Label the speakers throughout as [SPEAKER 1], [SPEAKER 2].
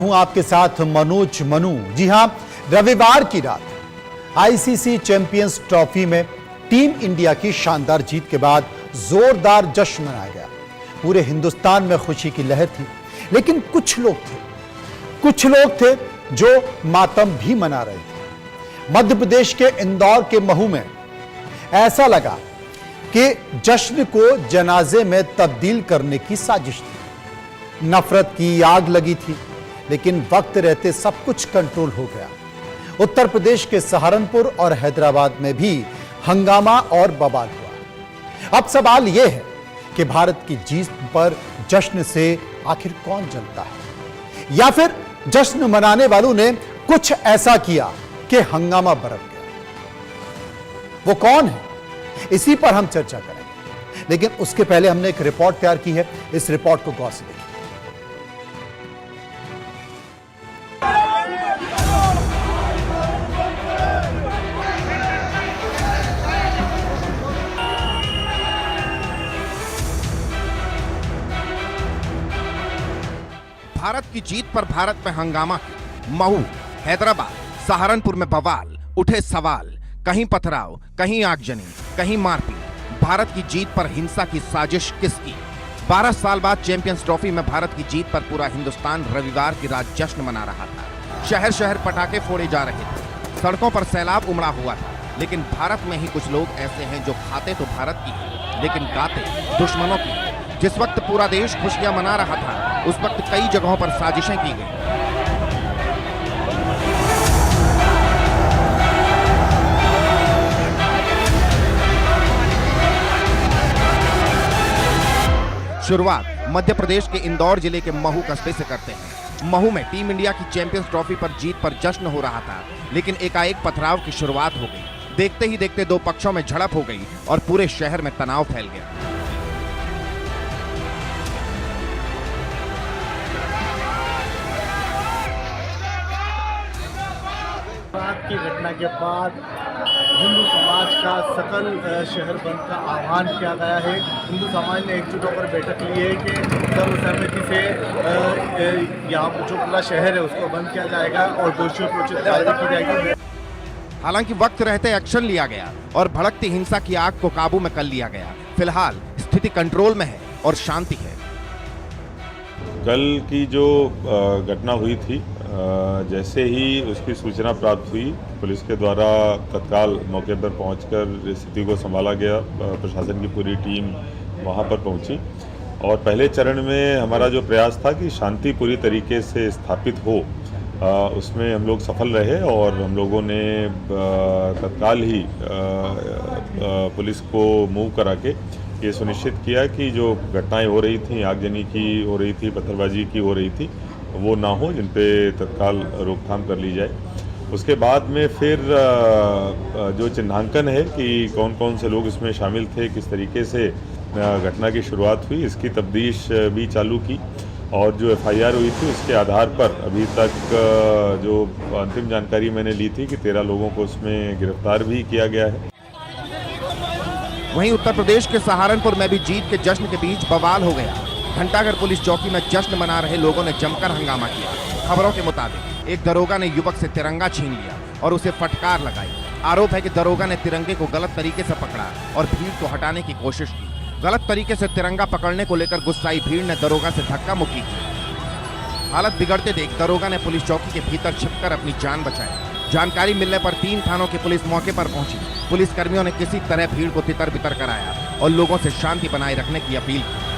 [SPEAKER 1] हूं आपके साथ मनोज मनु। जी हां, रविवार की रात आईसीसी चैंपियंस ट्रॉफी में टीम इंडिया की शानदार जीत के बाद जोरदार जश्न मनाया गया। पूरे हिंदुस्तान में खुशी की लहर थी, लेकिन कुछ लोग थे जो मातम भी मना रहे थे। मध्य प्रदेश के इंदौर के महू में ऐसा लगा कि जश्न को जनाजे में तब्दील करने की साजिश थी। नफरत की आग लगी थी, लेकिन वक्त रहते सब कुछ कंट्रोल हो गया। उत्तर प्रदेश के सहारनपुर और हैदराबाद में भी हंगामा और बवाल हुआ। अब सवाल यह है कि भारत की जीत पर जश्न से आखिर कौन जलता है, या फिर जश्न मनाने वालों ने कुछ ऐसा किया कि हंगामा बरप गया। वो कौन है, इसी पर हम चर्चा करेंगे, लेकिन उसके पहले हमने एक रिपोर्ट तैयार की है। इस रिपोर्ट को गौर से देखिए।
[SPEAKER 2] भारत की जीत पर भारत में हंगामा। महू, हैदराबाद, सहारनपुर में बवाल, उठे सवाल, कहीं पथराव, कहीं आगजनी, कहीं मारपीट। भारत की जीत पर हिंसा की साजिश किसकी? 12 साल बाद चैंपियंस ट्रॉफी में भारत की जीत पर पूरा हिंदुस्तान रविवार की रात जश्न मना रहा था। शहर शहर पटाखे फोड़े जा रहे थे, सड़कों पर सैलाब उमड़ा हुआ था। लेकिन भारत में ही कुछ लोग ऐसे हैं जो खाते तो भारत की है, लेकिन गाते दुश्मनों की। जिस वक्त पूरा देश खुशियां मना रहा था, उस वक्त कई जगहों पर साजिशें की गई। शुरुआत मध्य प्रदेश के इंदौर जिले के महू कस्बे से करते हैं। महू में टीम इंडिया की चैंपियंस ट्रॉफी पर जीत पर जश्न हो रहा था, लेकिन एकाएक पथराव की शुरुआत हो गई। देखते ही देखते दो पक्षों में झड़प हो गई और पूरे शहर में तनाव फैल गया।
[SPEAKER 3] रात की घटना के बाद हिंदू समाज का सकल शहर बंद का आह्वान किया गया है। हिंदू समाज ने एकजुट होकर बैठक ली है कि सर्वसहमति से यहाँ जो पूरा शहर है उसको बंद किया जाएगा और दोषियों को उचित कार्रवाई की जाएगी।
[SPEAKER 2] हालांकि वक्त रहते एक्शन लिया गया और भड़कती हिंसा की आग को काबू में कर लिया गया। फिलहाल स्थिति कंट्रोल में है और शांति है।
[SPEAKER 4] कल की जो घटना हुई थी, जैसे ही उसकी सूचना प्राप्त हुई, पुलिस के द्वारा तत्काल मौके पर पहुंचकर स्थिति को संभाला गया। प्रशासन की पूरी टीम वहां पर पहुंची और पहले चरण में हमारा जो प्रयास था कि शांति पूरी तरीके से स्थापित हो, उसमें हम लोग सफल रहे और हम लोगों ने तत्काल ही पुलिस को मूव करा के ये सुनिश्चित किया कि जो घटनाएं हो रही थी, आगजनी की हो रही थी, पत्थरबाजी की हो रही थी, वो ना हो, जिन पे तत्काल रोकथाम कर ली जाए। उसके बाद में फिर जो चिन्हांकन है कि कौन कौन से लोग इसमें शामिल थे, किस तरीके से घटना की शुरुआत हुई, इसकी तफ्तीश भी चालू की और जो एफआईआर हुई थी उसके आधार पर अभी तक जो अंतिम जानकारी मैंने ली थी कि 13 लोगों को उसमें गिरफ्तार भी किया गया है।
[SPEAKER 2] वहीं उत्तर प्रदेश के सहारनपुर में भी जीत के जश्न के बीच बवाल हो गया। घंटाघर पुलिस चौकी में जश्न मना रहे लोगों ने जमकर हंगामा किया। खबरों के मुताबिक एक दरोगा ने युवक से तिरंगा छीन लिया और उसे फटकार लगाई। आरोप है कि दरोगा ने तिरंगे को गलत तरीके से पकड़ा और भीड़ को हटाने की कोशिश की। गलत तरीके से तिरंगा पकड़ने को लेकर गुस्साई भीड़ ने दरोगा से धक्का मुक्की की। हालत बिगड़ते देख दरोगा ने पुलिस चौकी के भीतर छिपकर अपनी जान बचाई। जानकारी मिलने पर 3 थानों की पुलिस मौके पर पहुंची। पुलिस कर्मियों ने किसी तरह भीड़ को तितर बितर कराया और लोगों से शांति बनाए रखने की अपील की।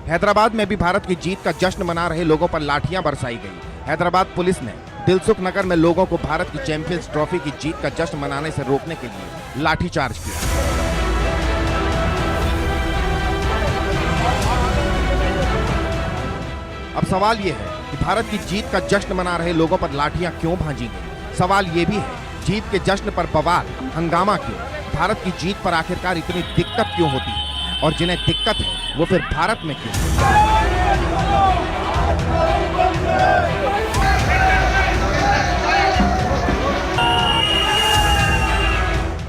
[SPEAKER 2] हैदराबाद में भी भारत की जीत का जश्न मना रहे लोगों पर लाठियां बरसाई गई। हैदराबाद पुलिस ने दिलसुख नगर में लोगों को भारत की चैंपियंस ट्रॉफी की जीत का जश्न मनाने से रोकने के लिए लाठीचार्ज किया। अब सवाल यह है कि भारत की जीत का जश्न मना रहे लोगों पर लाठियां क्यों भांजी गई? सवाल यह भी है, जीत के जश्न पर बवाल, हंगामा क्यों? भारत की जीत पर आखिरकार इतनी दिक्कत क्यों होती है? और जिन्हें दिक्कत है वो फिर भारत में क्यों?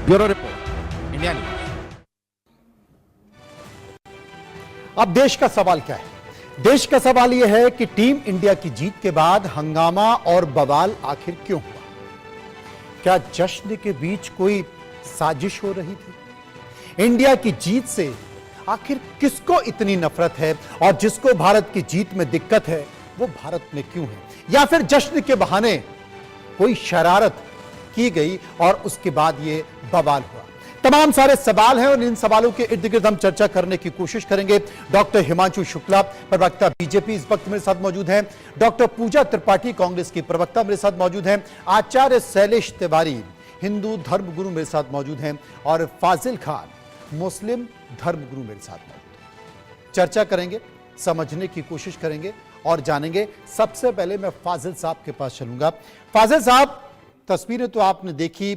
[SPEAKER 2] Bureau report, India news.
[SPEAKER 1] अब देश का सवाल क्या है? देश का सवाल यह है कि टीम इंडिया की जीत के बाद हंगामा और बवाल आखिर क्यों हुआ? क्या जश्न के बीच कोई साजिश हो रही थी? इंडिया की जीत से आखिर किसको इतनी नफरत है और जिसको भारत की जीत में दिक्कत है वो भारत में क्यों है? या फिर जश्न के बहाने कोई शरारत की गई और उसके बाद ये बवाल हुआ? तमाम सारे सवाल हैं और इन सवालों के इर्द गिर्द हम चर्चा करने की कोशिश करेंगे। डॉक्टर हिमांशु शुक्ला, प्रवक्ता बीजेपी, इस वक्त मेरे साथ मौजूद हैं। डॉक्टर पूजा त्रिपाठी, कांग्रेस की प्रवक्ता, मेरे साथ मौजूद हैं। आचार्य शैलेश तिवारी, हिंदू धर्मगुरु, मेरे साथ मौजूद हैं। और फाजिल खान, मुस्लिम धर्मगुरु, मेरे साथ मौजूद हैं। चर्चा करेंगे, समझने की कोशिश करेंगे और जानेंगे। सबसे पहले मैं फाजिल साहब के पास चलूंगा। फाजिल साहब, तस्वीरें तो आपने देखी,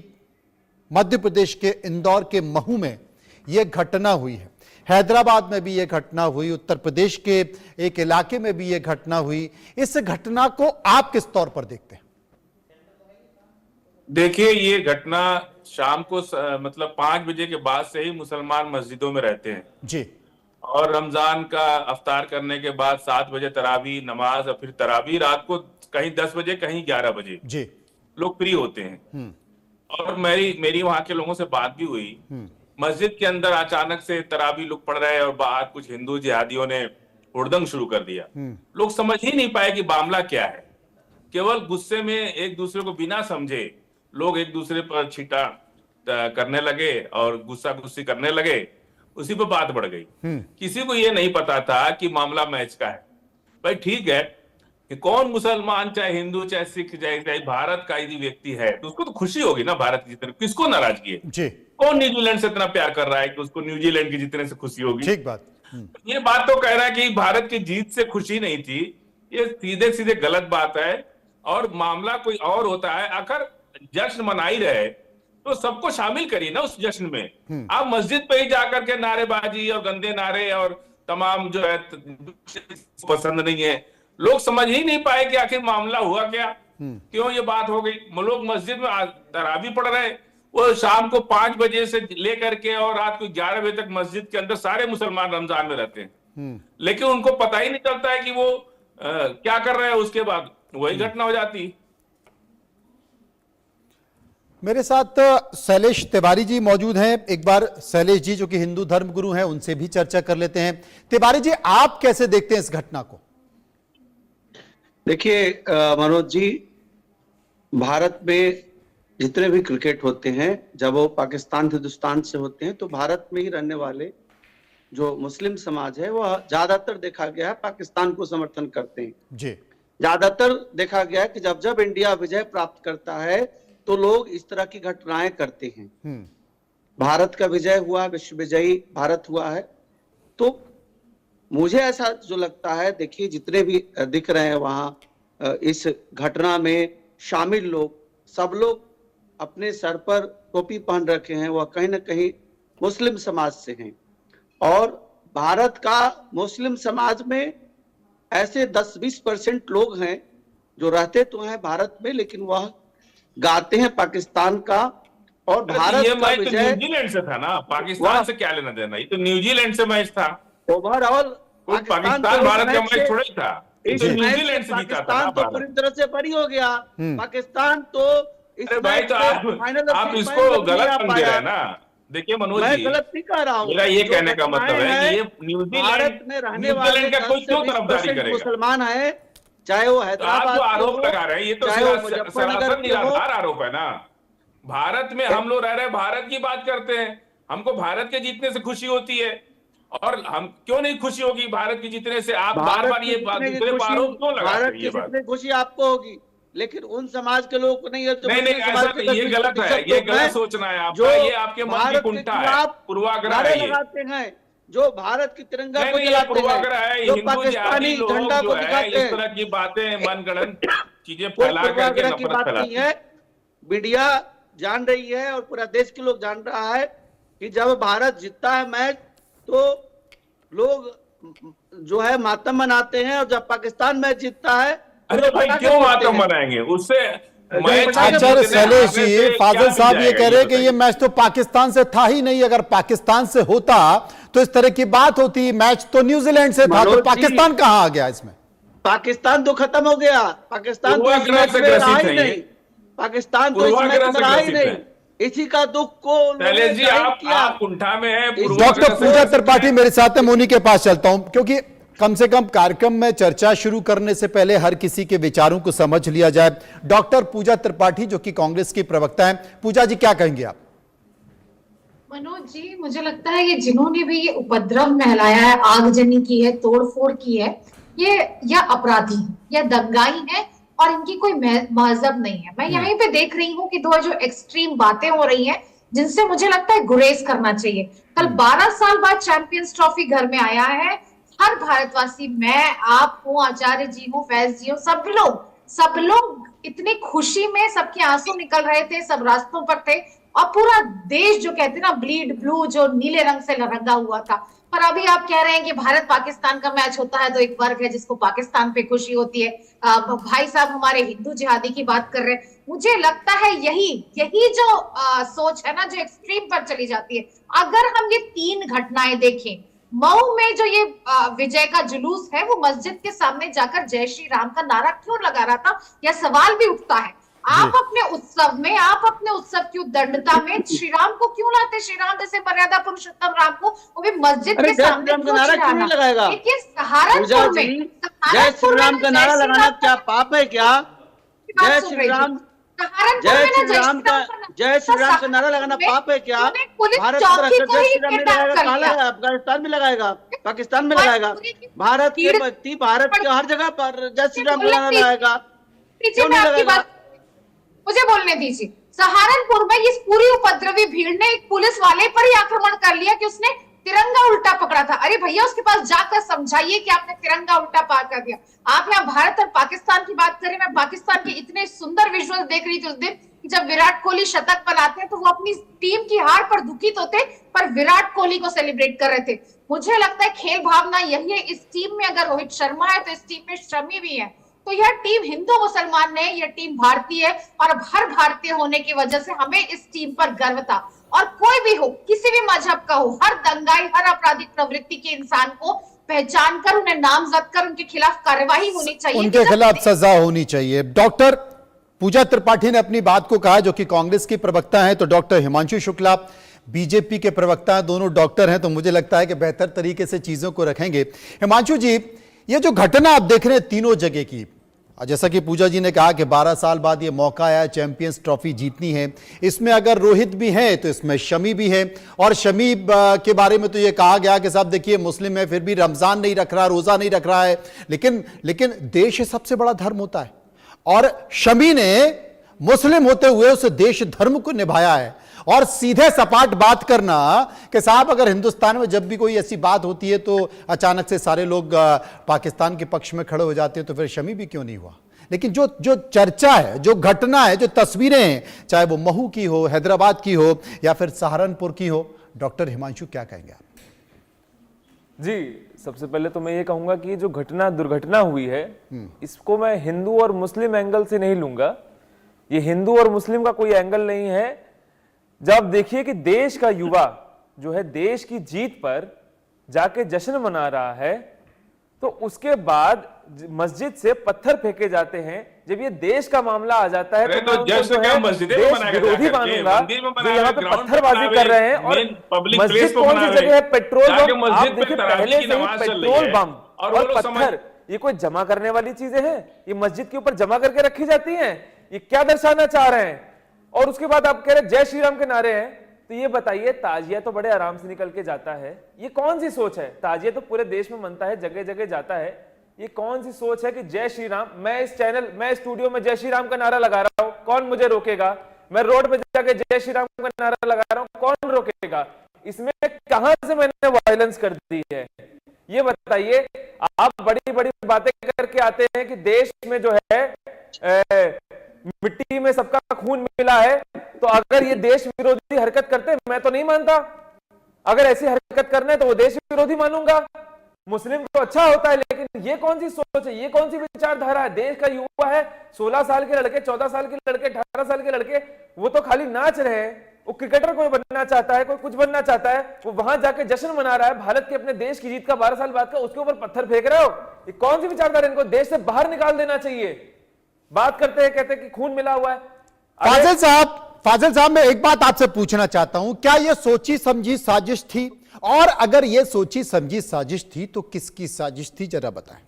[SPEAKER 1] मध्य प्रदेश के इंदौर के महू में यह घटना हुई है, हैदराबाद में भी यह घटना हुई, उत्तर प्रदेश के एक इलाके में भी यह घटना हुई। इस घटना को आप किस तौर पर देखते हैं?
[SPEAKER 5] देखिए, ये घटना शाम को मतलब 5 बजे के बाद से ही मुसलमान मस्जिदों में रहते हैं
[SPEAKER 1] जी,
[SPEAKER 5] और रमजान का अफ्तार करने के बाद 7 बजे तरावी नमाज और फिर तरावी रात को कहीं 10 बजे कहीं 11 बजे
[SPEAKER 1] जी,
[SPEAKER 5] लोग फ्री होते हैं। और मेरी वहां के लोगों से बात भी हुई। मस्जिद के अंदर अचानक से तरावी लोग पढ़ रहे हैं और बाहर कुछ हिंदू जिहादियों ने हुड़दंग शुरू कर दिया। लोग समझ ही नहीं पाए कि मामला क्या है। केवल गुस्से में एक दूसरे को बिना समझे लोग एक दूसरे पर छींटा करने लगे और गुस्सा गुस्सी करने लगे। उसी पर बात बढ़ गई। किसी को ये नहीं पता था कि मामला मैच का है। भाई ठीक है कि कौन मुसलमान, चाहे हिंदू, चाहे सिख, चाहे भारत का यदि व्यक्ति है तो उसको तो खुशी होगी ना भारत की तरफ। किसको नाराजगी है?
[SPEAKER 1] जी,
[SPEAKER 5] कौन न्यूजीलैंड से इतना प्यार कर रहा है कि उसको न्यूजीलैंड के जीतने से खुशी होगी?
[SPEAKER 1] ठीक बात।
[SPEAKER 5] ये बात तो कह रहा है कि भारत की जीत से खुशी नहीं थी। ये सीधे सीधे गलत बात है और मामला कोई और होता है। आखिर जश्न मना ही रहे तो सबको शामिल करिए ना उस जश्न में। आप मस्जिद पे ही जाकर के नारेबाजी और गंदे नारे और तमाम जो है पसंद नहीं है। लोग समझ ही नहीं पाए कि आखिर मामला हुआ क्या, क्यों ये बात हो गई। लोग मस्जिद में तरावी पढ़ रहे, वो शाम को 5 बजे से लेकर के और रात को 11 बजे तक मस्जिद के अंदर सारे मुसलमान रमजान में रहते हैं, लेकिन उनको पता ही नहीं चलता है कि वो क्या कर रहे हैं। उसके बाद वही घटना हो जाती।
[SPEAKER 1] मेरे साथ शैलेश तिवारी जी मौजूद हैं। एक बार शैलेश जी, जो कि हिंदू धर्मगुरु हैं, उनसे भी चर्चा कर लेते हैं। तिवारी जी, आप कैसे देखते हैं इस घटना को?
[SPEAKER 6] देखिए मनोज जी, भारत में जितने भी क्रिकेट होते हैं, जब वो पाकिस्तान हिंदुस्तान से होते हैं तो भारत में ही रहने वाले जो मुस्लिम समाज है वह ज्यादातर देखा गया है पाकिस्तान को समर्थन करते हैं
[SPEAKER 1] जी।
[SPEAKER 6] ज्यादातर देखा गया है कि जब जब इंडिया विजय प्राप्त करता है तो लोग इस तरह की घटनाएं करते हैं। भारत का विजय हुआ, विश्व विजयी भारत हुआ है। तो मुझे ऐसा जो लगता है, देखिए जितने भी दिख रहे हैं वहां इस घटना में शामिल लोग, सब लोग अपने सर पर टोपी पहन रखे हैं, वह कहीं ना कहीं मुस्लिम समाज से हैं। और भारत का मुस्लिम समाज में ऐसे 10-20% लोग हैं जो रहते तो हैं भारत में, लेकिन वह गाते हैं पाकिस्तान का। और भारत
[SPEAKER 5] ये
[SPEAKER 6] का
[SPEAKER 5] मैच तो
[SPEAKER 6] विजय
[SPEAKER 5] न्यूजीलैंड से था ना, पाकिस्तान से क्या लेना देना? ये तो न्यूजीलैंड से मैच था।
[SPEAKER 6] ओवरऑल
[SPEAKER 5] पाकिस्तान भारत का मैच थोड़ा ही था।
[SPEAKER 6] इस
[SPEAKER 5] तो
[SPEAKER 6] मैच
[SPEAKER 5] न्यूजीलैंड
[SPEAKER 6] से
[SPEAKER 5] से जीता था
[SPEAKER 6] पाकिस्तान
[SPEAKER 5] ना
[SPEAKER 6] तो
[SPEAKER 5] भारत।
[SPEAKER 6] पूरी तरह से बरी हो गया। पाकिस्तान तो इस
[SPEAKER 5] अरे भाई, तो आप इसको गलत समझ रहे हैं ना। देखिए मनोज
[SPEAKER 6] मैं
[SPEAKER 5] जी,
[SPEAKER 6] गलत नहीं कह रहा हूँ।
[SPEAKER 5] मेरा ये
[SPEAKER 6] जो
[SPEAKER 5] कहने का मतलब है कि ये
[SPEAKER 6] भारत में रहने वाले
[SPEAKER 5] न्यूजीलैंड का कोई क्यों तरफदारी करेगा?
[SPEAKER 6] मुसलमान है, चाहे वो
[SPEAKER 5] तो आप
[SPEAKER 6] हैदराबाद
[SPEAKER 5] जो
[SPEAKER 6] के
[SPEAKER 5] आरोप
[SPEAKER 6] हो,
[SPEAKER 5] लगा रहे हैं ये तो
[SPEAKER 6] चाहे वो
[SPEAKER 5] सरासर
[SPEAKER 6] मुजफ्फरनगर के हो।
[SPEAKER 5] निराधार आरोप है ना। भारत में हम लोग रह रहे हैं, भारत की बात करते हैं, हमको भारत के जीतने से खुशी होती है। और हम क्यों नहीं खुशी होगी भारत की जीतने से? आप बार बार ये बात दूसरे पर आरोप क्यों लगाते हैं?
[SPEAKER 6] भारत की जितनी खुशी आपको होगी, लेकिन उन समाज के लोगों को नहीं है।
[SPEAKER 5] नहीं नहीं, ऐसा नहीं, ये गलत है, ये गलत सोचना है आपका। ये आपके मन की कुंठा है, पूर्वाग्रह है ये।
[SPEAKER 6] लगाते हैं जो भारत की तिरंगा को
[SPEAKER 5] नहीं,
[SPEAKER 6] जलाते
[SPEAKER 5] पूर्वाग्रह
[SPEAKER 6] हैं,
[SPEAKER 5] है।
[SPEAKER 6] जो
[SPEAKER 5] हिंदू
[SPEAKER 6] पाकिस्तानी
[SPEAKER 5] लोग
[SPEAKER 6] झंडा
[SPEAKER 5] जो
[SPEAKER 6] को
[SPEAKER 5] है
[SPEAKER 6] दिखाते
[SPEAKER 5] इस
[SPEAKER 6] हैं,
[SPEAKER 5] तरह की बातें मनगढ़ंत चीजें
[SPEAKER 6] कोई
[SPEAKER 5] फैला करके
[SPEAKER 6] पूर्वाग्रह की
[SPEAKER 5] नफरत
[SPEAKER 6] बात नहीं
[SPEAKER 5] फैलाती
[SPEAKER 6] है। मीडिया जान रही है और पूरा देश के लोग जान रहा है कि जब भारत जीतता है मैच तो लोग जो है मातम मनाते हैं, और जब पाकिस्तान मैच जीतता है
[SPEAKER 5] अरे भाई क्यों मातम मनाएंगे? उससे मैच
[SPEAKER 1] आचार्य शैलेश जी, फाजिल साहब ये कह रहे हैं कि ये
[SPEAKER 5] बताइए।
[SPEAKER 1] मैच तो पाकिस्तान से था ही नहीं। अगर पाकिस्तान से होता तो इस तरह की बात होती। मैच तो न्यूजीलैंड से था, तो
[SPEAKER 6] मनोज जी,
[SPEAKER 1] पाकिस्तान कहां आ गया इसमें?
[SPEAKER 6] पाकिस्तान तो खत्म हो गया। पाकिस्तान तो इस
[SPEAKER 5] पूर्वाग्रह
[SPEAKER 6] मैच
[SPEAKER 5] से
[SPEAKER 6] में रहा
[SPEAKER 5] ग्रसित
[SPEAKER 6] ही
[SPEAKER 5] हैं
[SPEAKER 6] नहीं।
[SPEAKER 5] ये।
[SPEAKER 6] पाकिस्तान तो इस मैच
[SPEAKER 5] पूर्वाग्रह
[SPEAKER 6] में
[SPEAKER 5] से
[SPEAKER 6] रहा ही
[SPEAKER 5] ग्रसित
[SPEAKER 6] नहीं।
[SPEAKER 5] है।
[SPEAKER 6] इसी का दुख को लोगों ने
[SPEAKER 5] शैलेश जी,
[SPEAKER 6] जाहिर किया।
[SPEAKER 5] आप कुंठा में है,
[SPEAKER 1] डॉक्टर
[SPEAKER 5] पूर्वाग्रह से
[SPEAKER 1] पूजा
[SPEAKER 5] ग्रसित
[SPEAKER 1] त्रिपाठी
[SPEAKER 5] हैं।
[SPEAKER 1] मेरे साथ है, मैं उन्हीं के पास चलता हूं, क्योंकि कम से कम कार्यक्रम में चर्चा शुरू करने से पहले हर किसी के विचारों को समझ लिया जाए। डॉक्टर पूजा त्रिपाठी जो कि कांग्रेस की प्रवक्ता हैं, पूजा जी क्या कहेंगे आप?
[SPEAKER 7] मनोज जी, मुझे लगता है ये जिन्होंने भी ये उपद्रव फैलाया है, आगजनी की है, तोड़फोड़ की है, ये या अपराधी या दंगाई है और इनकी कोई महजब नहीं है। मैं यहीं पे देख रही हूँ कि दो जो एक्सट्रीम बातें हो रही हैं जिनसे मुझे लगता है गुरेज करना चाहिए। कल 12 साल बाद चैंपियंस ट्रॉफी घर में आया है। हर भारतवासी, मैं, आप हूँ, आचार्य जी हूँ, फैज जी हूँ, सब लोग इतनी खुशी में, सबके आंसू निकल रहे थे, सब रास्तों पर थे और पूरा देश जो कहते ना ब्लीड ब्लू, जो नीले रंग से रंगा हुआ था। पर अभी आप कह रहे हैं कि भारत पाकिस्तान का मैच होता है तो एक वर्ग है जिसको पाकिस्तान पे खुशी होती है। भाई साहब हमारे हिंदू जिहादी की बात कर रहे हैं। मुझे लगता है यही जो सोच है ना, जो एक्सट्रीम पर चली जाती है। अगर हम ये 3 घटनाएं देखें, मऊ में जो ये विजय का जुलूस है, वो मस्जिद के सामने जाकर जय श्री राम का नारा क्यों लगा रहा था, यह सवाल भी उठता है। आप अपने उत्सव की उद्दंडता में श्री राम को क्यों लाते? श्री राम जैसे मर्यादा पुरुषोत्तम राम को वो भी मस्जिद के सामने
[SPEAKER 6] का नारा क्यों नहीं लगाएगा?
[SPEAKER 7] देखिए सहारनपुर में,
[SPEAKER 6] जय श्री राम का नारा लगाना क्या पाप है क्या? जय श्री राम, जय श्री राम का नारा लगाना पाप है क्या? भारत जय श्री राम नहीं लगाएगा, कहाँ लगाएगा? अफगानिस्तान में लगाएगा, पाकिस्तान में लगाएगा, भारत के हर जगह पर जय श्री राम का नारा लगाएगा, क्यों नहीं लगाएगा?
[SPEAKER 7] मुझे बोलने दीजिए। सहारनपुर में इस पूरी उपद्रवी भीड़ ने एक पुलिस वाले पर ही आक्रमण कर लिया कि उसने तिरंगा उल्टा पकड़ा था। अरे भैया, उसके पास जाकर समझाइए कि आपने तिरंगा उल्टा पार कर दिया। आप यहाँ भारत और पाकिस्तान की बात करें, मैं पाकिस्तान के इतने सुंदर विजुअल देख रही थी उस दिन कि जब विराट कोहली शतक बनाते हैं तो वो अपनी टीम की हार पर दुखित होते, पर विराट कोहली को सेलिब्रेट कर रहे थे। मुझे लगता है खेल भावना यही है। इस टीम में अगर रोहित शर्मा है तो इस टीम में शमी भी है। तो यह टीम हिंदू मुसलमान नहीं, यह टीम भारतीय है और हर भारतीय होने की वजह से हमें इस टीम पर गर्व था। और कोई भी हो, किसी भी मजहब का हो, हर दंगाई, हर आपराधिक प्रवृत्ति के इंसान को पहचान कर, उन्हें नामजद कर, उनके खिलाफ कार्रवाई होनी चाहिए,
[SPEAKER 1] उनके खिलाफ सजा होनी चाहिए। डॉक्टर पूजा त्रिपाठी ने अपनी बात को कहा, जो कि कांग्रेस की प्रवक्ता हैं, तो डॉक्टर हिमांशु शुक्ला बीजेपी के प्रवक्ता हैं, दोनों डॉक्टर हैं, तो मुझे लगता है कि बेहतर तरीके से चीजों को रखेंगे। हिमांशु जी, ये जो घटना आप देख रहे हैं तीनों जगह की, जैसा कि पूजा जी ने कहा कि 12 साल बाद ये मौका आया चैंपियंस ट्रॉफी जीतनी है, इसमें अगर रोहित भी है तो इसमें शमी भी है। और शमी के बारे में तो ये कहा गया कि साहब देखिए मुस्लिम है, फिर भी रमजान नहीं रख रहा, रोजा नहीं रख रहा है, लेकिन देश सबसे बड़ा धर्म होता है और शमी ने मुस्लिम होते हुए उस देश धर्म को निभाया है। और सीधे सपाट बात करना कि साहब अगर हिंदुस्तान में जब भी कोई ऐसी बात होती है तो अचानक से सारे लोग पाकिस्तान के पक्ष में खड़े हो जाते हैं, तो फिर शमी भी क्यों नहीं हुआ। लेकिन जो चर्चा है, जो घटना है, जो तस्वीरें हैं, चाहे वो महू की हो, हैदराबाद की हो या फिर सहारनपुर की हो, डॉक्टर हिमांशु क्या कहेंगे आप?
[SPEAKER 8] जी, सबसे पहले तो मैं ये कहूंगा कि जो दुर्घटना हुई है, इसको मैं हिंदू और मुस्लिम एंगल से नहीं लूंगा। ये हिंदू और मुस्लिम का कोई एंगल नहीं है। जब देखिए कि देश का युवा जो है देश की जीत पर जाके जश्न मना रहा है, तो उसके बाद मस्जिद से पत्थर फेंके जाते हैं। जब ये देश का मामला आ जाता है
[SPEAKER 5] तो जश्न क्या मस्जिद में मनाया जाता है?
[SPEAKER 8] विरोधी मानूंगा
[SPEAKER 5] मंदिर में
[SPEAKER 8] जो
[SPEAKER 5] मनाया,
[SPEAKER 8] यहाँ पे
[SPEAKER 5] ग्राउंड
[SPEAKER 8] पत्थरबाजी
[SPEAKER 5] पे
[SPEAKER 8] कर रहे हैं। और
[SPEAKER 5] मेन पब्लिक
[SPEAKER 8] मस्जिद
[SPEAKER 5] प्लेस पे
[SPEAKER 8] कौन
[SPEAKER 5] मना
[SPEAKER 8] सी
[SPEAKER 5] रहे
[SPEAKER 8] जगह है? पेट्रोल
[SPEAKER 5] जाके
[SPEAKER 8] बम। आप
[SPEAKER 5] मस्जिद पे
[SPEAKER 8] देखिए
[SPEAKER 5] तरावी
[SPEAKER 8] पहले
[SPEAKER 5] की
[SPEAKER 8] से ही
[SPEAKER 5] नमाज चल रही
[SPEAKER 8] पेट्रोल
[SPEAKER 5] है।
[SPEAKER 8] बम
[SPEAKER 5] और वो
[SPEAKER 8] और
[SPEAKER 5] लोग
[SPEAKER 8] पत्थर, ये कोई जमा करने वाली चीजें हैं? ये मस्जिद के ऊपर जमा करके रखी जाती हैं? ये क्या दर्शाना चाह रहे हैं? और उसके बाद आप कह रहे हैं जय श्री राम के नारे हैं। तो ये बताइए, ताजिया तो बड़े आराम से निकल के जाता है, ये कौन सी सोच है? ताजिया तो पूरे देश में बनता है, जगह जगह जाता है। ये कौन सी सोच है कि जय श्री राम, मैं स्टूडियो में जय श्री राम का नारा लगा रहा हूं, कौन मुझे रोकेगा? मैं रोड पे जाके जय श्री राम का नारा लगा रहा हूं, कौन रोकेगा? इसमें कहां से मैंने वायलेंस कर दी है? ये बताइए। आप बड़ी बड़ी बातें करके आते हैं कि देश में जो है मिट्टी में सबका खून मिला है, तो अगर ये देश विरोधी हरकत करते हैं, मैं तो नहीं मानता। अगर ऐसी हरकत करना है तो वो देश विरोधी मानूंगा। मुस्लिम तो अच्छा होता है, लेकिन ये कौन सी सोच है, ये कौन सी विचारधारा है? देश का युवा है, 16 साल के लड़के, 14 साल के लड़के, 18 साल के लड़के, वो तो खाली नाच रहे हैं। वो क्रिकेटर कोई बनना चाहता है, कोई कुछ बनना चाहता है, वो वहां जाके जश्न मना रहा है भारत के अपने देश की जीत का 12 साल बाद का, उसके ऊपर पत्थर फेंक रहे हो। ये कौन सी विचारधारा? इनको देश से बाहर निकाल देना चाहिए। बात करते हैं, कहते हैं कि खून मिला हुआ है।
[SPEAKER 1] फाजिल साहब, मैं एक बात आपसे पूछना चाहता हूं, क्या यह सोची समझी साजिश थी? और अगर यह सोची समझी साजिश थी तो किसकी साजिश थी, जरा बताएं।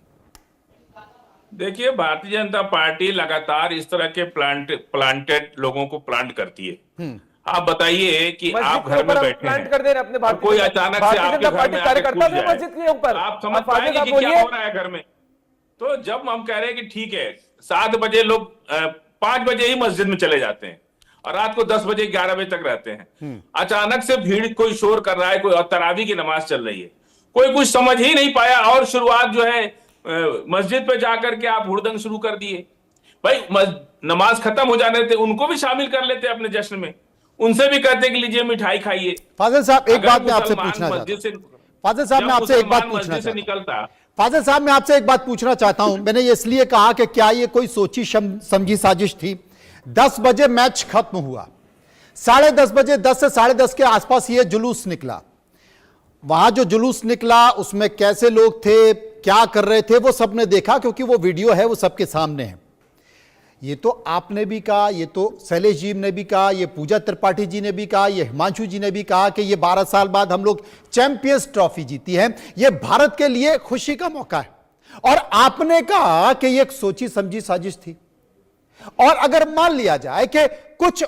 [SPEAKER 5] देखिए, भारतीय जनता पार्टी लगातार इस तरह के प्लांटेड लोगों को प्लांट करती है। आप बताइए कि आप घर में बैठे हैं
[SPEAKER 8] कर दे रहे अपने
[SPEAKER 5] और कोई अचानक से आपके घर में आके कूद जाए,
[SPEAKER 8] मस्जिद के ऊपर,
[SPEAKER 5] आप समझ पाएंगे कि क्या हो रहा है घर में। तो जब हम कह रहे हैं कि ठीक है 7 बजे लोग 5 बजे ही मस्जिद में चले जाते हैं और रात को 10 बजे 11 बजे तक रहते हैं, अचानक से भीड़, कोई शोर कर रहा है, कोई तरावी की नमाज चल रही है, कोई कुछ समझ ही नहीं पाया और शुरुआत जो है मस्जिद पे जाकर के आप हुड़दंग शुरू कर दिए। भाई नमाज खत्म हो जाने थे, उनको भी शामिल कर लेते अपने जश्न में, उनसे भी कहते कि लीजिए मिठाई खाइए।
[SPEAKER 1] फाजिल साहब, एक बात मैं आपसे पूछना चाहता हूं। फाजिल साहब, मैं आपसे एक बात पूछना चाहता हूं। फाजिल साहब, मैं आपसे एक बात पूछना चाहता हूं। मैंने ये इसलिए कहा कि क्या ये कोई सोची समझी साजिश थी? 10 बजे मैच खत्म हुआ, 10:30 बजे, 10 से 10:30 के आसपास ये जुलूस निकला। वहां जो जुलूस निकला उसमें कैसे लोग थे, क्या कर रहे थे, वो सबने देखा, क्योंकि वो वीडियो है, वो सबके सामने है। ये तो आपने भी कहा, ये तो शैलेश जी ने भी कहा, ये पूजा त्रिपाठी जी ने भी कहा, ये हिमांशु जी ने भी कहा कि ये 12 साल बाद हम लोग चैंपियंस ट्रॉफी जीती है, ये भारत के लिए खुशी का मौका है। और आपने कहा कि ये एक सोची समझी साजिश थी। और अगर मान लिया जाए कि कुछ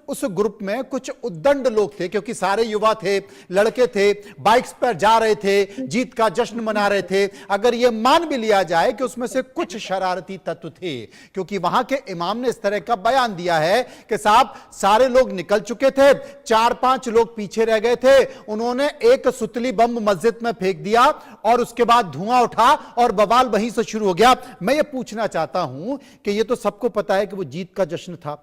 [SPEAKER 1] उस ग्रुप में कुछ उद्दंड लोग थे, क्योंकि सारे युवा थे, लड़के थे, बाइक्स पर जा रहे थे, जीत का जश्न मना रहे थे, अगर यह मान भी लिया जाए कि उसमें से कुछ शरारती तत्व थे, क्योंकि वहां के इमाम ने इस तरह का बयान दिया है कि साहब सारे लोग निकल चुके थे, 4-5 लोग पीछे रह गए थे, उन्होंने एक सुतली बम मस्जिद में फेंक दिया और उसके बाद धुआं उठा और बवाल वहीं से शुरू हो गया। मैं ये पूछना चाहता हूं कि ये तो सबको पता है कि वो जीत का जश्न था,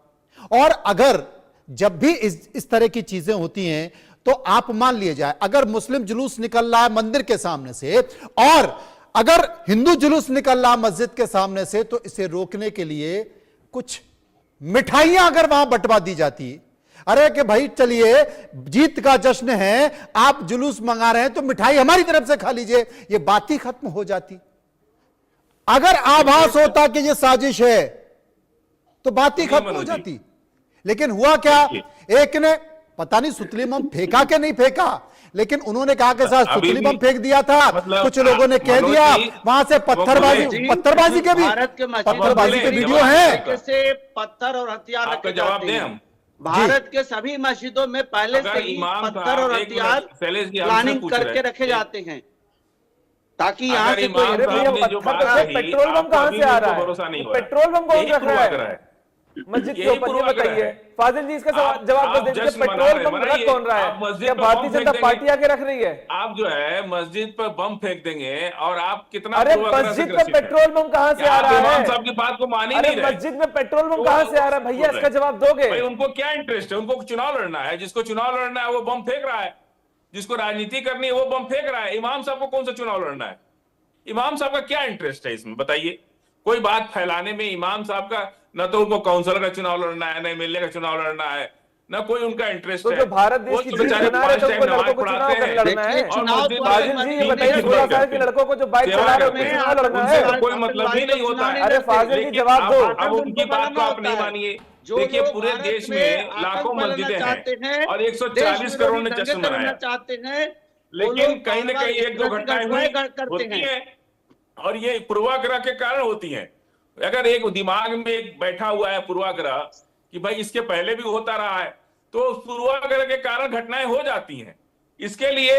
[SPEAKER 1] और अगर जब भी इस तरह की चीजें होती हैं तो आप मान लिए जाए, अगर मुस्लिम जुलूस निकल रहा है मंदिर के सामने से और अगर हिंदू जुलूस निकल रहा है मस्जिद के सामने से, तो इसे रोकने के लिए कुछ मिठाइयां अगर वहां बंटवा दी जाती, अरे कि भाई चलिए जीत का जश्न है, आप जुलूस मंगा रहे हैं तो मिठाई हमारी तरफ से खा लीजिए, ये बात ही खत्म हो जाती। अगर आभास होता कि ये साजिश है तो बात ही खत्म हो जाती। लेकिन हुआ क्या, एक ने पता नहीं सुतली बम फेंका कि नहीं फेंका, लेकिन उन्होंने कहा कि साहब सुतली बम फेंक दिया था, कुछ लोगों ने कह दिया, वहां से पत्थरबाजी के भी पत्थरबाजी के वीडियो हैं,
[SPEAKER 6] कैसे पत्थर और हथियार रखे जाते हैं। भारत के सभी मस्जिदों में पहले से ही पत्थर और हथियार प्लानिंग करके रखे जाते हैं, ताकि यहाँ से कोई
[SPEAKER 8] पेट्रोल बम कहां से आ रहा है? पेट्रोल बम कौन रख रहा है मस्जिद के ऊपर? ये बताइए फाजिल जी, इसका जवाब बस दे दीजिए। पेट्रोल बम रख कौन रहा है? क्या भारतीय जनता पार्टी आके रख रही है?
[SPEAKER 5] आप जो है मस्जिद पर बम फेंक देंगे और आप कितना,
[SPEAKER 8] अरे मस्जिद में पेट्रोल बम कहां से आ रहा है?
[SPEAKER 5] इमाम साहब की बात को मान ही नहीं रहे।
[SPEAKER 8] मस्जिद में पेट्रोल बम कहां से आ रहा है भैया, इसका जवाब दोगे?
[SPEAKER 5] उनको क्या इंटरेस्ट है? उनको चुनाव लड़ना है, जिसको चुनाव लड़ना है वो बम फेंक रहा है, जिसको राजनीति करनी है वो बम फेंक रहा है। इमाम साहब को कौन सा चुनाव लड़ना है? इमाम साहब का क्या इंटरेस्ट है इसमें, बताइए। कोई बात फैलाने में इमाम साहब का न तो उनको काउंसिलर का चुनाव लड़ना है, न एमएलए का चुनाव लड़ना है, न कोई उनका इंटरेस्ट है।
[SPEAKER 8] तो भारत देश की बेचारे 5 टाइम नमाज पढ़ाते हैं, लड़ना है। फाजिल जी ये बताइए, 16 साल के लड़कों को जो बाइक चला रहे हैं चुनाव लड़ना है,
[SPEAKER 5] कोई मतलब ही नहीं होता है।
[SPEAKER 8] अरे फाजिल जी जवाब दो।
[SPEAKER 5] अब उनकी बात को आप नहीं मानिए। देखिए पूरे देश में लाखों मस्जिदें हैं और 140 करोड़ ने जश्न मनाया
[SPEAKER 6] चाहते हैं,
[SPEAKER 5] लेकिन कहीं ना कहीं 1-2 घटनाएं होती हैं और ये पूर्वाग्रह के कारण होती हैं। अगर एक दिमाग में एक बैठा हुआ है पूर्वाग्रह कि भाई इसके पहले भी होता रहा है, तो उस पूर्वाग्रह के कारण घटनाएं हो जाती हैं। इसके लिए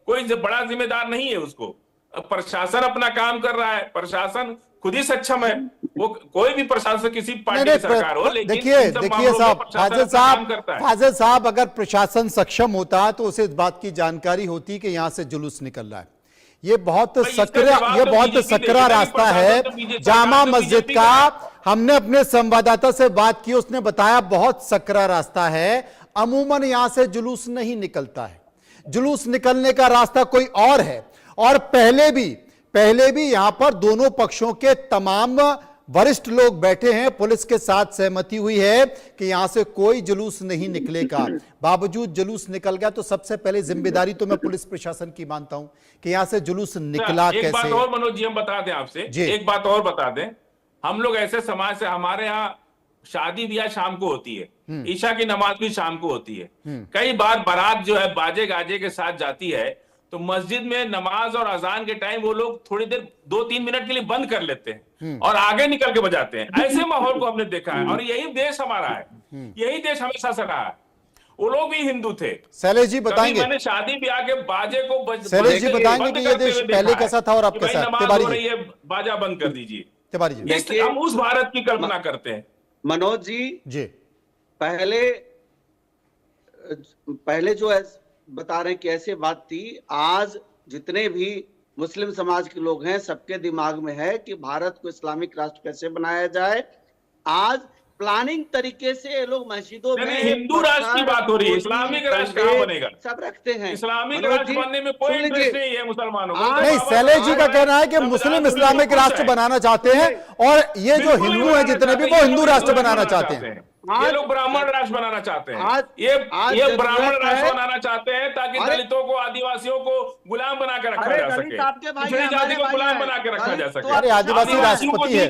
[SPEAKER 5] कोई बड़ा जिम्मेदार नहीं है उसको। प्रशासन अपना काम कर रहा है, प्रशासन खुद ही सक्षम है, वो कोई भी प्रशासन किसी पार्टी की सरकार हो, लेकिन
[SPEAKER 1] देखिए साहब, फाजिल साहब, अगर प्रशासन सक्षम होता तो उसे इस बात की जानकारी होती कि यहां से जुलूस निकल रहा है। ये बहुत सकरा रास्ता है जामा मस्जिद का। हमने अपने संवाददाता से बात की, उसने बताया बहुत सकरा रास्ता है, अमूमन यहां से जुलूस नहीं निकलता है, जुलूस निकलने का रास्ता कोई और है। और पहले भी यहां पर दोनों पक्षों के तमाम वरिष्ठ लोग बैठे हैं, पुलिस के साथ सहमति हुई है कि यहां से कोई जुलूस नहीं निकलेगा। बावजूद जुलूस निकल गया तो सबसे पहले जिम्मेदारी तो मैं पुलिस प्रशासन की मानता हूं कि यहां से जुलूस निकला
[SPEAKER 5] एक
[SPEAKER 1] कैसे।
[SPEAKER 5] बात और मनोज जी हम बता दें आपसे, एक बात और बता दें, हम लोग ऐसे समाज से, हमारे यहाँ शादी ब्याह शाम को होती है, ईशा की नमाज भी शाम को होती है। कई बार बारात जो है बाजे गाजे के साथ जाती है तो मस्जिद में नमाज और अजान के टाइम वो लोग थोड़ी देर 2-3 मिनट के लिए बंद कर लेते हैं और आगे निकल के बजाते हैं। ऐसे माहौल को हमने देखा है और यही देश हमारा है, यही देश हमेशा से रहा है। वो लोग भी हिंदू थे।
[SPEAKER 1] शैलेश जी बताएंगे,
[SPEAKER 5] मैंने शादी ब्याह के बाजे को
[SPEAKER 1] शैलेश जी बताएंगे कि ये देश पहले कैसा था और अब कैसा है। तिवारी जी,
[SPEAKER 5] बाजा बंद कर दीजिए।
[SPEAKER 1] तिवारी जी,
[SPEAKER 5] हम उस भारत की कल्पना करते हैं।
[SPEAKER 6] मनोज जी पहले जो बता रहे हैं कि ऐसे बात थी, आज जितने भी मुस्लिम समाज के लोग हैं सबके दिमाग में है कि भारत को इस्लामिक राष्ट्र कैसे बनाया जाए। आज प्लानिंग तरीके से ये लोग मस्जिदों में
[SPEAKER 5] हिंदू राष्ट्र की बात हो रही है, इस्लामिक राष्ट्र कहाँ बनेगा?
[SPEAKER 6] सब रखते हैं।
[SPEAKER 5] इस्लामिक राष्ट्र बनने में कोई इंटरेस्ट नहीं है मुसलमानों को।
[SPEAKER 1] नहीं, शैलेश जी का कहना है कि मुस्लिम इस्लामिक राष्ट्र बनाना चाहते हैं और ये जो हिंदू हैं जितने भी, वो हिंदू राष्ट्र बनाना चाहते हैं।
[SPEAKER 5] ये लोग ब्राह्मण राष्ट्र बनाना चाहते हैं, ये ब्राह्मण राष्ट्र बनाना चाहते हैं ताकि दलितों को, आदिवासियों को गुलाम बना के रखा जा सके, पिछड़ी जाति को गुलाम बना के रखा जा सके।
[SPEAKER 1] अरे आदिवासी राष्ट्रपति है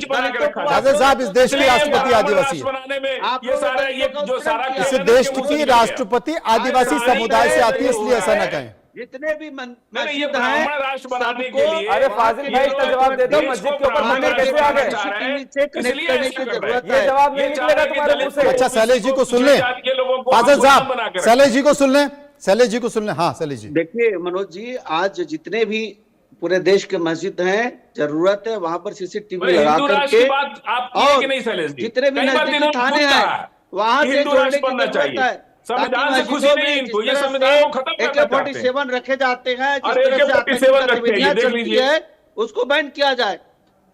[SPEAKER 1] राजा साहब, इस देश के राष्ट्रपति आदिवासी
[SPEAKER 5] बनाने में ये सारा, ये जो सारा
[SPEAKER 1] इस देश की राष्ट्रपति आदिवासी समुदाय से आती है, इसलिए ऐसा न कहें।
[SPEAKER 6] जितने भी
[SPEAKER 5] ये ब्राह्मण राष्ट्र बनाने के लिए,
[SPEAKER 8] अरे फाजिल भाई इसका जवाब दे दो, मस्जिद के ऊपर मंदिर कैसे आ गए? ये जवाब नहीं निकलेगा तुम्हारे मुंह से।
[SPEAKER 1] अच्छा शैलेश जी को सुन लें, फाजिल साहब शैलेश जी को सुन लें, शैलेश जी को सुन लें। हाँ शैलेश जी,
[SPEAKER 6] देखिए मनोज जी, आज जितने भी पूरे देश के मस्जिद हैं, जरूरत है वहां पर सीसीटीवी लगा करके, और जितने भी नजदीकी थाने हैं वहां से जोड़ने की जरूरत है।
[SPEAKER 5] संविधान से खुशी नहीं इनको, ये संविधान को खत्म करना चाहते हैं।
[SPEAKER 6] AK-47 रखे जाते हैं,
[SPEAKER 5] और AK-47 रखते हैं, देख लीजिए,
[SPEAKER 6] उसको बैन किया जाए।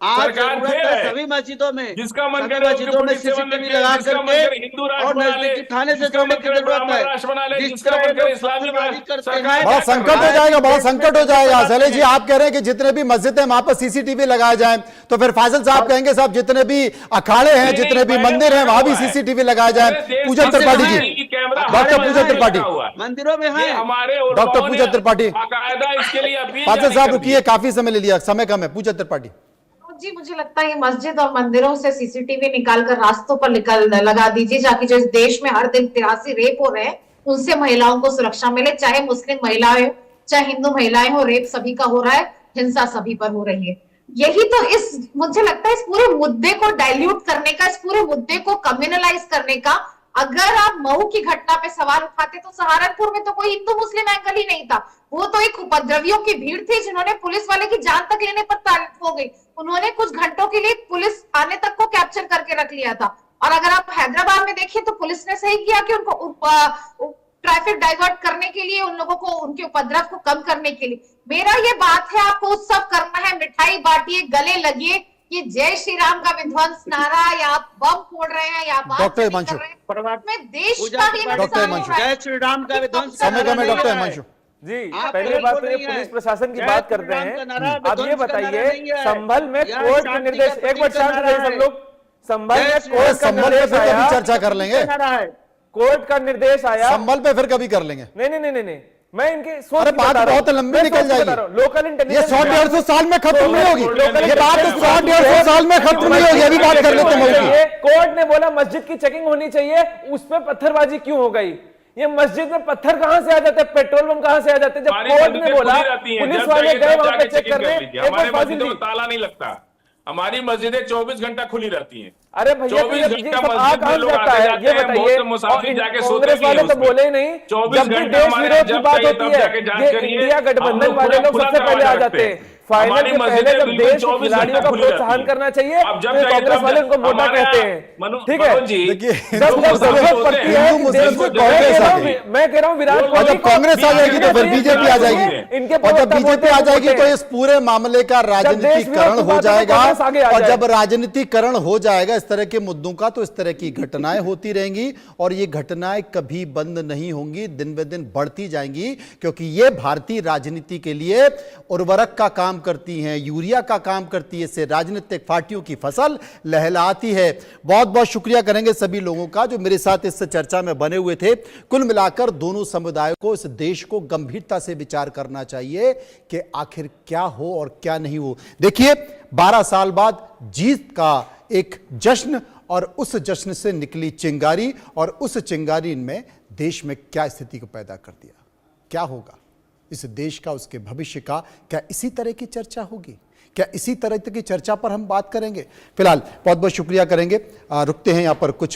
[SPEAKER 6] आज
[SPEAKER 5] सरकार
[SPEAKER 6] जरूरत है सभी मस्जिदों में,
[SPEAKER 5] जिसका मन
[SPEAKER 6] सभी
[SPEAKER 5] करे
[SPEAKER 6] मस्जिदों में सीसीटीवी लगा करके
[SPEAKER 5] हिंदू
[SPEAKER 6] और नजदीकी थाने से जोड़ने की जरूरत है। जिस तरह के लोग फर्जीवाड़ी करते हैं,
[SPEAKER 1] बड़ा संकट हो जाएगा, बड़ा संकट हो जाएगा। शैलेश जी आप कह रहे हैं कि जितने भी मस्जिद है वहां पर सीसीटीवी लगाए जाए, तो फिर फाजिल साहब कहेंगे साहब जितने भी अखाड़े हैं, जितने भी मंदिर हैं वहां भी सीसीटीवी लगाया जाए। पूजा त्रिपाठी जी, डॉक्टर पूजा त्रिपाठी,
[SPEAKER 6] मंदिरों में है
[SPEAKER 5] हमारे,
[SPEAKER 1] डॉक्टर पूजा त्रिपाठी,
[SPEAKER 5] इसके लिए
[SPEAKER 1] फाजिल साहब रुकिए, काफी समय ले लिया, समय कम है। पूजा त्रिपाठी
[SPEAKER 7] जी, मुझे लगता है ये मस्जिद और मंदिरों से सीसीटीवी निकालकर रास्तों पर लगा दीजिए, ताकि जो इस देश में हर दिन 83 रेप हो रहे हैं उनसे महिलाओं को सुरक्षा मिले। चाहे मुस्लिम महिलाएं हो, चाहे हिंदू महिलाएं हो, रेप सभी का हो रहा है, हिंसा सभी पर हो रही है। यही तो मुझे लगता है इस पूरे मुद्दे को डाइल्यूट करने का, इस पूरे मुद्दे को कम्युनलाइज करने का। अगर आप मऊ की घटना पे सवाल उठाते तो सहारनपुर में तो कोई हिंदू मुस्लिम एंगल ही नहीं था, वो तो एक उपद्रवियों की भीड़ थी जिन्होंने पुलिस वाले की जान तक लेने पर तारीफ हो गई। उन्होंने कुछ घंटों के लिए पुलिस थाने तक को कैप्चर करके रख लिया था। और अगर आप हैदराबाद में देखिए तो पुलिस ने सही किया कि उनको ट्रैफिक डाइवर्ट करने के लिए, उन लोगों को उनके उपद्रव को कम करने के लिए। मेरा ये बात है, आपको उत्सव करना है, मिठाई बांटिए, गले लगिए, ये जय श्री राम का विध्वंस नारा या आप बम फोड़ रहे हैं या आप
[SPEAKER 1] डॉक्टर हिमांशु,
[SPEAKER 7] में देश का ही
[SPEAKER 1] डॉक्टर हिमांशु,
[SPEAKER 6] जय श्री राम का विध्वंस
[SPEAKER 1] समय कम है। डॉक्टर हिमांशु
[SPEAKER 8] जी, पहले बात तो ये पुलिस प्रशासन की बात करते हैं। अब ये बताइए, संभल में कोर्ट के निर्देश, एक बार शांत रहिए सब लोग, संभल में कोर्ट का निर्देश आया,
[SPEAKER 1] चर्चा कर लेंगे,
[SPEAKER 8] कोर्ट का निर्देश आया,
[SPEAKER 1] संभल पे फिर कभी कर लेंगे।
[SPEAKER 8] नहीं, मैं इनके
[SPEAKER 1] अरे बात बहुत लंबी निकल जाएगी,
[SPEAKER 8] लोकल
[SPEAKER 1] ये
[SPEAKER 8] इंटेलिजेंस
[SPEAKER 1] 100-150 साल में खत्म नहीं होगी, ये बात 100-150 साल में खत्म नहीं होगी। अभी बात कर लेते हैं।
[SPEAKER 8] कोर्ट ने बोला मस्जिद की चेकिंग होनी चाहिए, उस पर पत्थरबाजी क्यों हो गई? ये मस्जिद में पत्थर कहां से आ जाते हैं, पेट्रोल बम कहां से आ जाते हैं? जब कोर्ट ने बोला, पुलिस वाले गए वहां पे चेक करने,
[SPEAKER 5] हमारे मस्जिद में ताला नहीं लगता, हमारी मस्जिदें 24 घंटा खुली रहती हैं।
[SPEAKER 8] अरे भैया,
[SPEAKER 5] 24 घंटा
[SPEAKER 8] ये सब
[SPEAKER 5] मस्जिद
[SPEAKER 8] आ कहां
[SPEAKER 5] में लोग
[SPEAKER 8] जाता
[SPEAKER 5] आते
[SPEAKER 8] है
[SPEAKER 5] जाते
[SPEAKER 8] ये
[SPEAKER 5] हैं,
[SPEAKER 8] बताइए।
[SPEAKER 5] बहुत मुसाफिर जाके सोते
[SPEAKER 8] कांग्रेस
[SPEAKER 5] भी हैं
[SPEAKER 8] वाले तो
[SPEAKER 5] उसमें।
[SPEAKER 8] बोले ही नहीं,
[SPEAKER 5] 24
[SPEAKER 8] जब भी
[SPEAKER 5] घंटा
[SPEAKER 8] देश
[SPEAKER 5] हमारे
[SPEAKER 8] विरोध की
[SPEAKER 5] जब
[SPEAKER 8] बात
[SPEAKER 5] चाहिए
[SPEAKER 8] होती
[SPEAKER 5] तब
[SPEAKER 8] है,
[SPEAKER 5] जाके जांच
[SPEAKER 8] ये
[SPEAKER 5] करिए,
[SPEAKER 8] इंडिया गठबंधन
[SPEAKER 5] हम
[SPEAKER 8] वाले लोग
[SPEAKER 5] पूरा
[SPEAKER 8] सबसे पहले आ जाते हैं। फाइनल
[SPEAKER 5] हमारी
[SPEAKER 8] के पहले
[SPEAKER 5] मस्जिदें
[SPEAKER 8] जब
[SPEAKER 5] बिल्कुल
[SPEAKER 8] देश
[SPEAKER 5] 24
[SPEAKER 8] खिलाड़ियों
[SPEAKER 5] घंटा
[SPEAKER 8] का
[SPEAKER 5] खुली
[SPEAKER 8] प्रोत्साहन
[SPEAKER 5] रहती हैं।
[SPEAKER 8] करना चाहिए,
[SPEAKER 5] अब जब
[SPEAKER 8] तो कांग्रेस वाले उनको मोटा कहते हैं, ठीक है? जब जरूरत पड़ती है, मैं कह रहा हूँ विराट कोहली,
[SPEAKER 1] जब कांग्रेस आ जाएगी तो फिर बीजेपी आ जाएगी,
[SPEAKER 8] इनके
[SPEAKER 1] और जब बीजेपी आ जाएगी तो इस पूरे मामले का राजनीतिकरण हो जाएगा। और जब राजनीतिकरण हो जाएगा इस तरह के मुद्दों का तो इस तरह की घटनाएं होती रहेंगी और ये घटनाएं कभी बंद नहीं होंगी, दिन ब दिन बढ़ती जाएंगी, क्योंकि ये भारतीय राजनीति के लिए उर्वरक का काम करती हैं, यूरिया का काम करती है। इससे राजनीतिक पार्टियों की फसल लहलहाती है। बहुत बहुत शुक्रिया करेंगे सभी लोगों का जो मेरे साथ इस चर्चा में बने हुए थे। कुल मिलाकर दोनों समुदायों को, इस देश को गंभीरता से विचार करना चाहिए कि आखिर क्या हो और क्या नहीं हो। देखिए 12 साल बाद जीत का एक जश्न और उस जश्न से निकली चिंगारी और उस चिंगारी में देश में क्या स्थिति को पैदा कर दिया। क्या होगा इस देश का, उसके भविष्य का, क्या इसी तरह की चर्चा होगी? क्या इसी तरह की चर्चा पर हम बात करेंगे? फिलहाल बहुत बहुत शुक्रिया करेंगे। रुकते हैं यहाँ पर कुछ